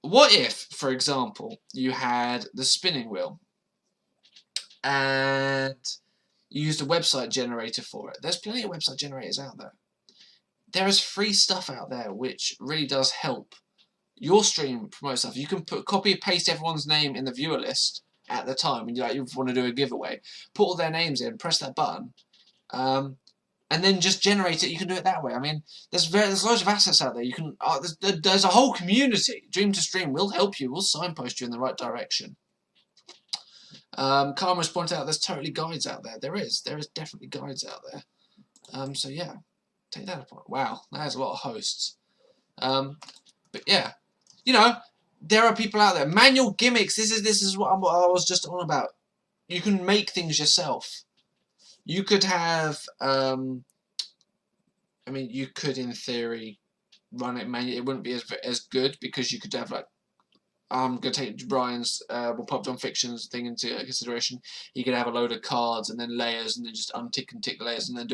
What if, for example, you had the spinning wheel and you used a website generator for it? There's plenty of website generators out there. There is free stuff out there which really does help your stream promote stuff. You can copy and paste everyone's name in the viewer list at the time when you want to do a giveaway. Put all their names in, press that button, and then just generate it. You can do it that way. I mean, there's loads of assets out there. You can there's a whole community. Dream to Stream will help you. We'll signpost you in the right direction. Karma's pointed out there's totally guides out there. There is definitely guides out there. So yeah, take that apart. Wow, that is a lot of hosts. But yeah, you know, there are people out there. Manual gimmicks. This is what I was just on about. You can make things yourself. You could have, I mean, you could in theory run it manually. It wouldn't be as good because you could have like, I'm going to take Brian's, Pop John Fiction's thing into consideration. He could have a load of cards and then layers and then just untick and tick the layers and then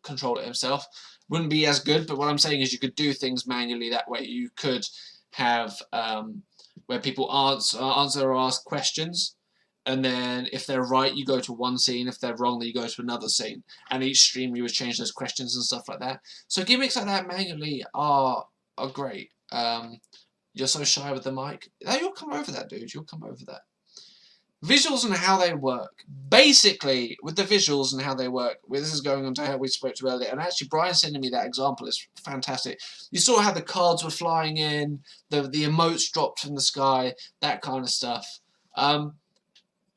control it himself. Wouldn't be as good, but what I'm saying is you could do things manually that way. You could have where people answer or ask questions. And then if they're right, you go to one scene. If they're wrong, then you go to another scene. And each stream you would change those questions and stuff like that. So gimmicks like that manually are great. You're so shy with the mic. You'll come over that, dude. You'll come over that. Visuals and how they work. Basically, with the visuals and how they work, this is going on to how we spoke to earlier. And actually, Brian sending me that example is fantastic. You saw how the cards were flying in, the emotes dropped from the sky, that kind of stuff.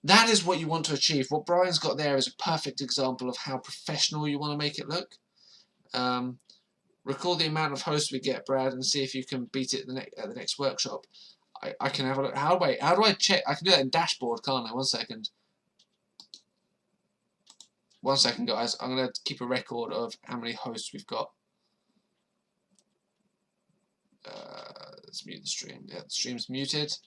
That is what you want to achieve. What Brian's got there is a perfect example of how professional you want to make it look. Record the amount of hosts we get, Brad, and see if you can beat it at the next workshop. I can have a look. How do I check? I can do that in dashboard, can't I? 1 second. 1 second, guys. I'm going to keep a record of how many hosts we've got. Let's mute the stream. Yeah, the stream's muted.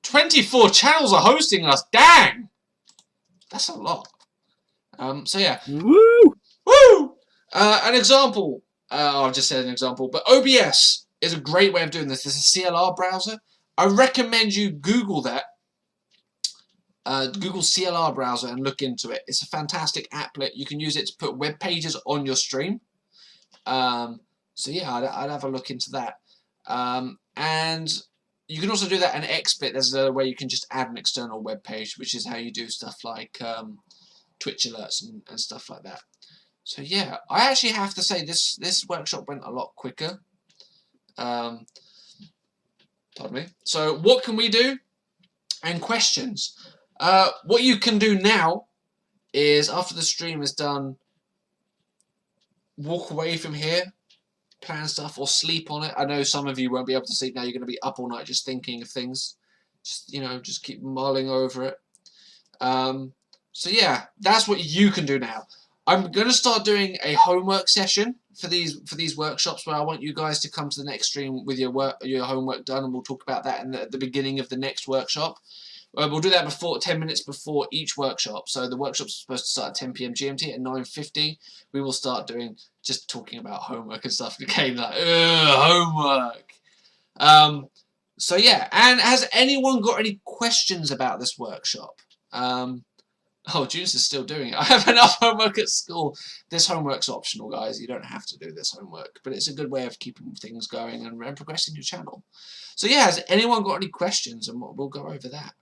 24 channels are hosting us. Dang! That's a lot. So yeah. Woo! Woo! An example. I've just said an example, but OBS is a great way of doing this. This is a CLR browser. I recommend you Google that. Google CLR browser and look into it. It's a fantastic applet. You can use it to put web pages on your stream. So yeah, I'd have a look into that. And you can also do that in XBit. There's a way you can just add an external web page, which is how you do stuff like Twitch alerts and stuff like that. So yeah, I actually have to say this workshop went a lot quicker. Pardon me. So what can we do? And questions. What you can do now is after the stream is done, walk away from here, plan stuff, or sleep on it. I know some of you won't be able to sleep now. You're going to be up all night just thinking of things. Just, you know, just keep mulling over it. So yeah, that's what you can do now. I'm going to start doing a homework session for these workshops where I want you guys to come to the next stream with your homework done, and we'll talk about that at the beginning of the next workshop. We'll do that 10 minutes before each workshop. So the workshop's supposed to start at 10 PM GMT. At 9:50, we will start just talking about homework and stuff. Okay, like homework. So yeah, and has anyone got any questions about this workshop? Oh, Junis is still doing it. I have enough homework at school. This homework's optional, guys. You don't have to do this homework, but it's a good way of keeping things going and progressing your channel. So yeah, has anyone got any questions? And we'll go over that.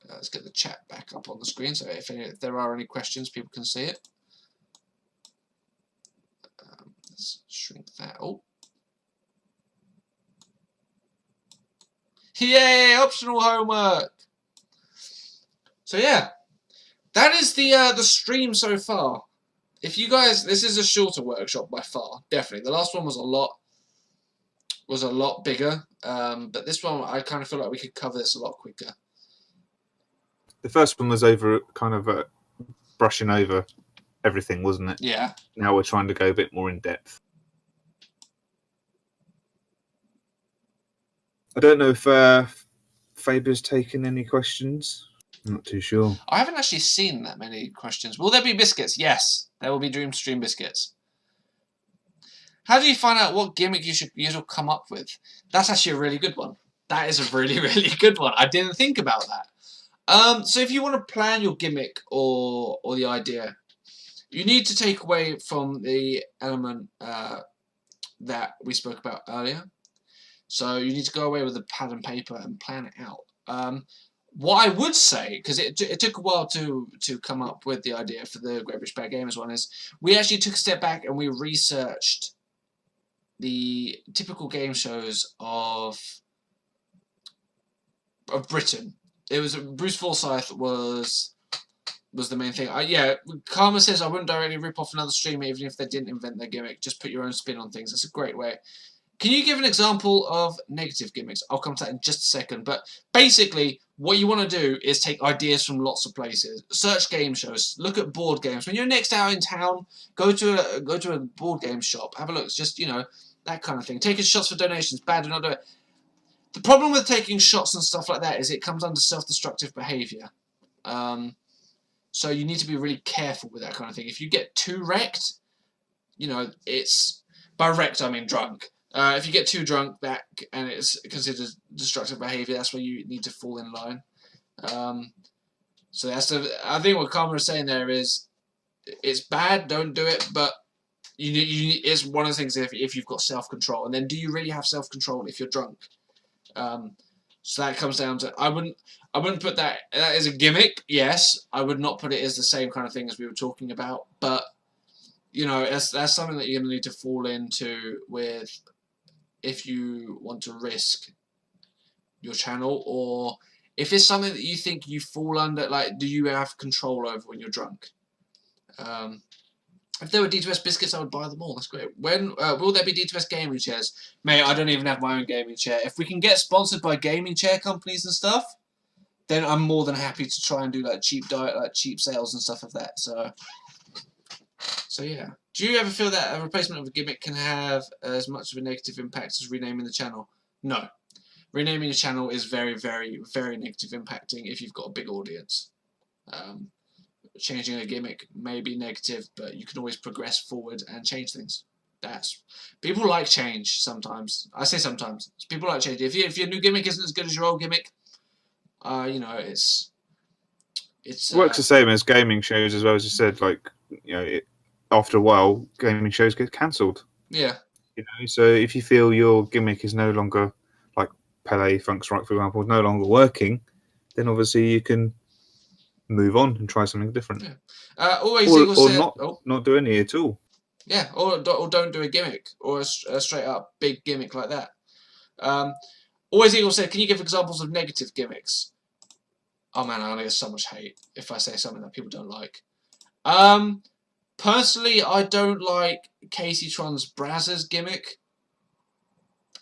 Let's get the chat back up on the screen, so if there are any questions, people can see it. Let's shrink that. Oh. Yay! Optional homework. So yeah, that is the stream so far. If you guys, this is a shorter workshop by far, definitely. The last one was a lot bigger, but this one I kind of feel like we could cover this a lot quicker. The first one was over kind of brushing over everything, wasn't it? Yeah. Now we're trying to go a bit more in depth. I don't know if Faber's taken any questions. I'm not too sure. I haven't actually seen that many questions. Will there be biscuits? Yes, there will be Dream Stream biscuits. How do you find out what gimmick you should come up with? That's actually a really good one. That is a really, really good one. I didn't think about that. So if you want to plan your gimmick or the idea, you need to take away from the element that we spoke about earlier. So you need to go away with a pad and paper and plan it out. What I would say, because it took a while to come up with the idea for the Great British Bad Gamers one, is we actually took a step back and we researched the typical game shows of Britain. It was Bruce Forsyth was the main thing. Yeah, Karma says I wouldn't directly rip off another streamer even if they didn't invent their gimmick. Just put your own spin on things. That's a great way. Can you give an example of negative gimmicks? I'll come to that in just a second. But basically, what you want to do is take ideas from lots of places. Search game shows. Look at board games. When you're next out in town, go to a board game shop. Have a look. It's just, you know, that kind of thing. Taking shots for donations. Bad, do not do it. The problem with taking shots and stuff like that is it comes under self-destructive behaviour. So you need to be really careful with that kind of thing. If you get too wrecked, you know, it's... By wrecked, I mean drunk. If you get too drunk, and it's considered destructive behaviour, that's where you need to fall in line. So that's I think what Karma is saying there is, it's bad, don't do it, but it's one of the things if you've got self-control. And then do you really have self-control if you're drunk? So that comes down to, I wouldn't put that as a gimmick, yes. I would not put it as the same kind of thing as we were talking about, but you know, that's something that you're going to need to fall into with if you want to risk your channel, or if it's something that you think you fall under, like, do you have control over when you're drunk? If there were D2S biscuits, I would buy them all. That's great. When will there be D2S gaming chairs? Mate, I don't even have my own gaming chair. If we can get sponsored by gaming chair companies and stuff, then I'm more than happy to try and do like cheap sales and stuff of that. So yeah. Do you ever feel that a replacement of a gimmick can have as much of a negative impact as renaming the channel? No. Renaming a channel is very, very, very negative impacting if you've got a big audience. Changing a gimmick may be negative, but you can always progress forward and change things. People like change sometimes. I say sometimes. People like change. If your new gimmick isn't as good as your old gimmick, you know, it's works the same as gaming shows as well, as you said. Like, you know, after a while, gaming shows get cancelled. Yeah. You know, so if you feel your gimmick is no longer, like Pele Funk's Right, for example, no longer working, then obviously you can move on and try something different. Yeah. Not do any at all. Yeah, or don't do a gimmick, or a straight up big gimmick like that. Always Eagle said, can you give examples of negative gimmicks? Oh man, I'm gonna get so much hate if I say something that people don't like. Personally, I don't like Casey Tron's Brazzers gimmick.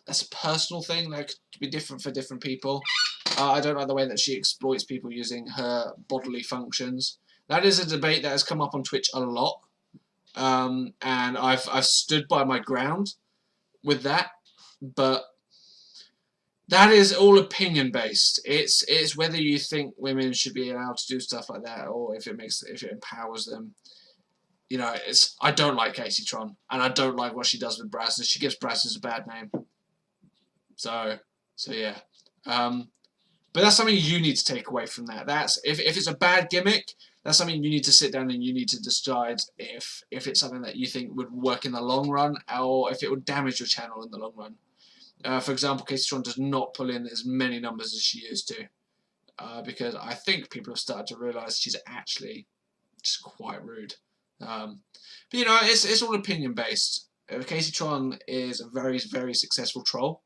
That's a personal thing. That could be different for different people. I don't like the way that she exploits people using her bodily functions. That is a debate that has come up on Twitch a lot, and I've stood by my ground with that. But that is all opinion based. It's whether you think women should be allowed to do stuff like that, or if it empowers them. You know, I don't like Casey Tron, and I don't like what she does with Brazzers. She gives Brazzers a bad name. So yeah. But that's something you need to take away from that. That's if it's a bad gimmick, that's something you need to sit down and you need to decide if it's something that you think would work in the long run, or if it would damage your channel in the long run. For example, Casey Tron does not pull in as many numbers as she used to, because I think people have started to realise she's actually just quite rude. But you know, it's all opinion based. Casey Tron is a very, very successful troll.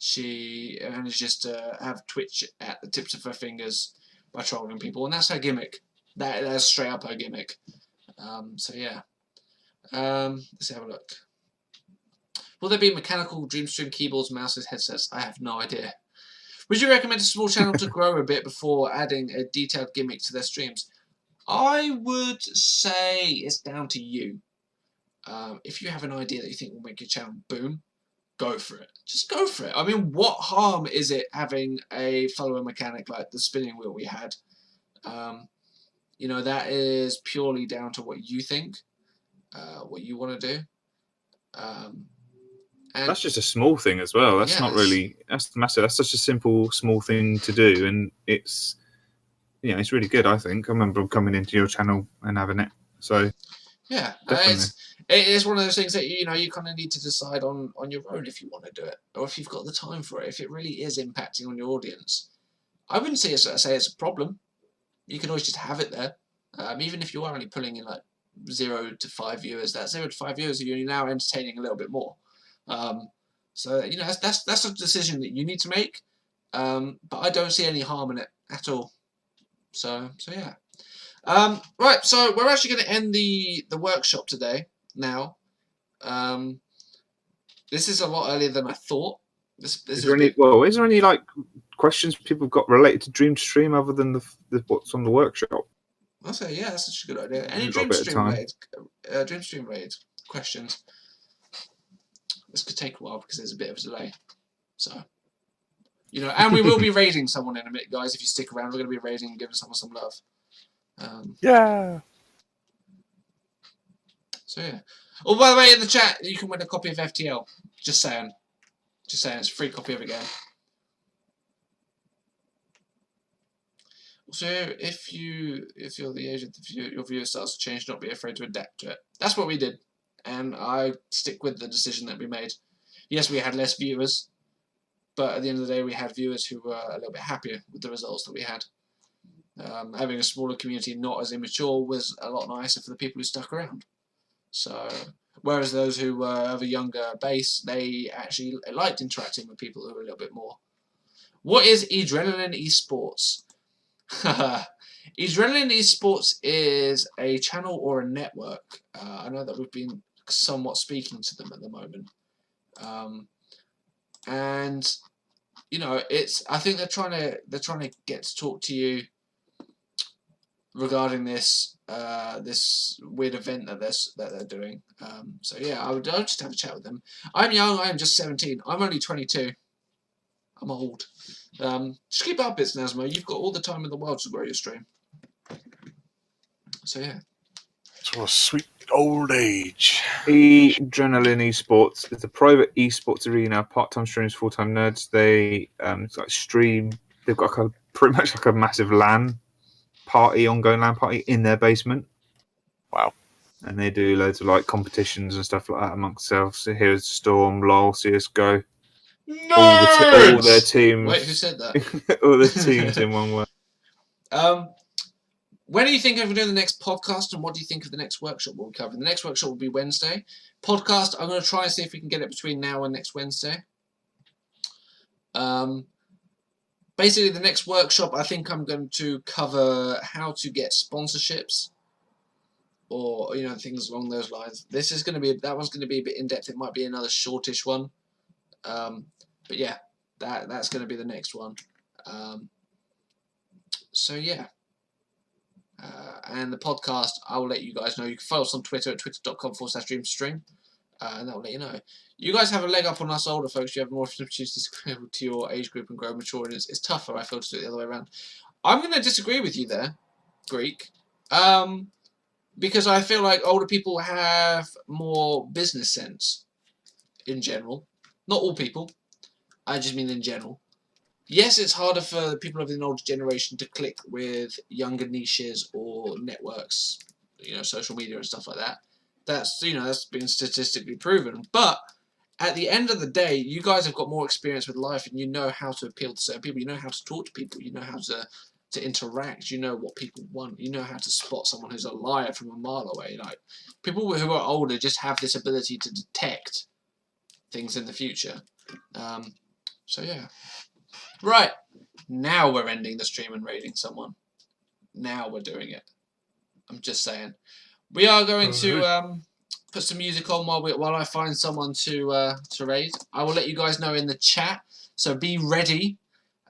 she manages to have Twitch at the tips of her fingers by trolling people, and that's her gimmick. That's straight up her gimmick. So yeah. Let's have a look. Will there be mechanical DreamStream keyboards, mouses, headsets? I have no idea. Would you recommend a small channel to grow a bit before adding a detailed gimmick to their streams? I would say it's down to you. If you have an idea that you think will make your channel boom, go for it. Just go for it. I mean, what harm is it having a follower mechanic like the spinning wheel we had? You know, that is purely down to what you think, what you want to do. And that's just a small thing as well. That's not really, that's massive. That's such a simple, small thing to do, and it's, yeah, it's really good. I think I remember coming into your channel and having it. So yeah, definitely. It's one of those things that you kind of need to decide on your own if you want to do it, or if you've got the time for it. If it really is impacting on your audience, I wouldn't say it's a problem. You can always just have it there, even if you are only pulling in like 0 to 5 viewers. That 0 to 5 viewers, you're now entertaining a little bit more. So that's a decision that you need to make. But I don't see any harm in it at all. So yeah. Right, so we're actually going to end the workshop today. Now, this is a lot earlier than I thought. Is there any like questions people have got related to DreamStream other than the what's on the workshop? I'll say yeah, that's such a good idea. Any DreamStream related questions? This could take a while because there's a bit of a delay. So, and we will be raiding someone in a minute, guys. If you stick around, we're going to be raiding and giving someone some love. Yeah. So yeah. Oh, by the way, in the chat, you can win a copy of FTL. Just saying. Just saying, it's a free copy of a game. So if you're the age of your viewer starts to change, don't be afraid to adapt to it. That's what we did, and I stick with the decision that we made. Yes, we had less viewers, but at the end of the day, we had viewers who were a little bit happier with the results that we had. Having a smaller community, not as immature, was a lot nicer for the people who stuck around. So, whereas those who were of a younger base, they actually liked interacting with people who were a little bit more. What is Adrenaline Esports? Adrenaline Esports is a channel or a network. I know that we've been somewhat speaking to them at the moment, and it's. I think they're trying to get to talk to you regarding this this weird event that they're doing. So yeah, I'll just have a chat with them. I'm young. I am just 17. I'm only 22. I'm old. Just keep up bits, Nazmo. You've got all the time in the world to grow your stream. So yeah. To a sweet old age. Adrenaline Esports is a private esports arena. Part-time streamers, full-time nerds. They stream. They've got pretty much like a massive LAN party, ongoing LAN party in their basement. Wow. And they do loads of like competitions and stuff like that amongst themselves. So here's Storm, LOL, CSGO. All their teams. Wait, who said that? All the teams in one word. When do you think of doing the next podcast, and what do you think of the next workshop we'll be covering? The next workshop will be Wednesday. Podcast, I'm going to try and see if we can get it between now and next Wednesday. Basically, the next workshop, I think I'm going to cover how to get sponsorships, or things along those lines. This is going to be that one's going to be a bit in depth. It might be another shortish one, but yeah, that's going to be the next one. So yeah. And the podcast, I will let you guys know. You can follow us on Twitter at twitter.com/DreamStream, and that will let you know. You guys have a leg up on us older folks. You have more opportunities to your age group and grow mature, and it's tougher, I feel, to do it the other way around. I'm going to disagree with you there, Greek, because I feel like older people have more business sense in general. Not all people. I just mean in general. Yes, it's harder for people of the older generation to click with younger niches or networks, social media and stuff like that. That's been statistically proven. But at the end of the day, you guys have got more experience with life, and you know how to appeal to certain people. You know how to talk to people. You know how to interact. You know what people want. You know how to spot someone who's a liar from a mile away. Like, people who are older just have this ability to detect things in the future. So yeah. Right. Now we're ending the stream and raiding someone. Now we're doing it. I'm just saying. We are going to put some music on while I find someone to raid. I will let you guys know in the chat. So be ready.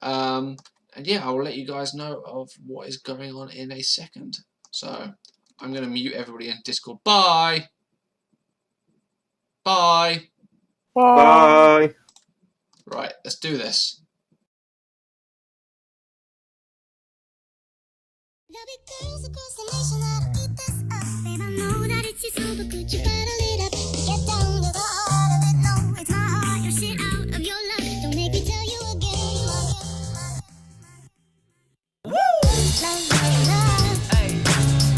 And yeah, I will let you guys know of what is going on in a second. So I'm going to mute everybody in Discord. Bye. Bye. Bye. Right, let's do this. There'll be girls across the nation that'll eat this up. Babe, I know that it's your soul, but could you bottle it up? Get down to the heart of it. No, it's my heart. Your shit out of your love. Don't make me tell you again. Woo! Love, love, love. Hey.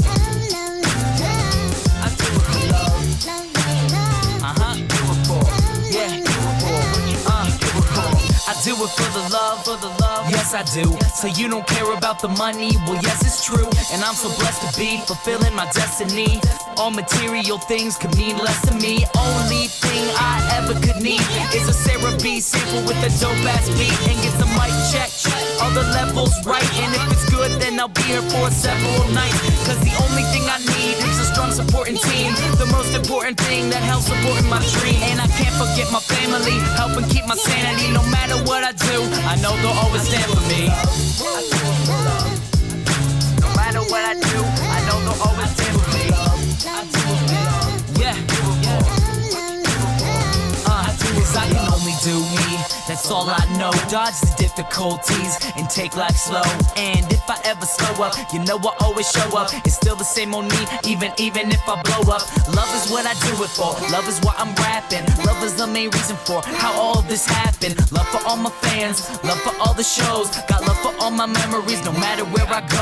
Love, love, love, love. I do it for love. Love, love, love. Do it for. Yeah, do it for. Do it for. I do it for the love, yes I do. So you don't care about the money, well yes it's true. And I'm so blessed to be fulfilling my destiny. All material things could mean less to me. Only thing I ever could need is a Sarah B sample with a dope ass beat. And get the mic check, all the levels right. And if it's good then I'll be here for several nights. Cause the only thing I need is a strong supporting team. The most important thing that helps supporting my dream. And I can't forget my family, helping keep my sanity. No matter what I do, I know they'll always stand for me. No matter what I do, I know they'll always stand for me. Yeah. Cause I can only do me, that's all I know. Dodge the difficulties and take life slow. And if I ever slow up, you know I always show up. It's still the same on me, even if I blow up. Love is what I do it for, love is why I'm rapping. Love is the main reason for how all this happened. Love for all my fans, love for all the shows. Got love for all my memories, no matter where I go.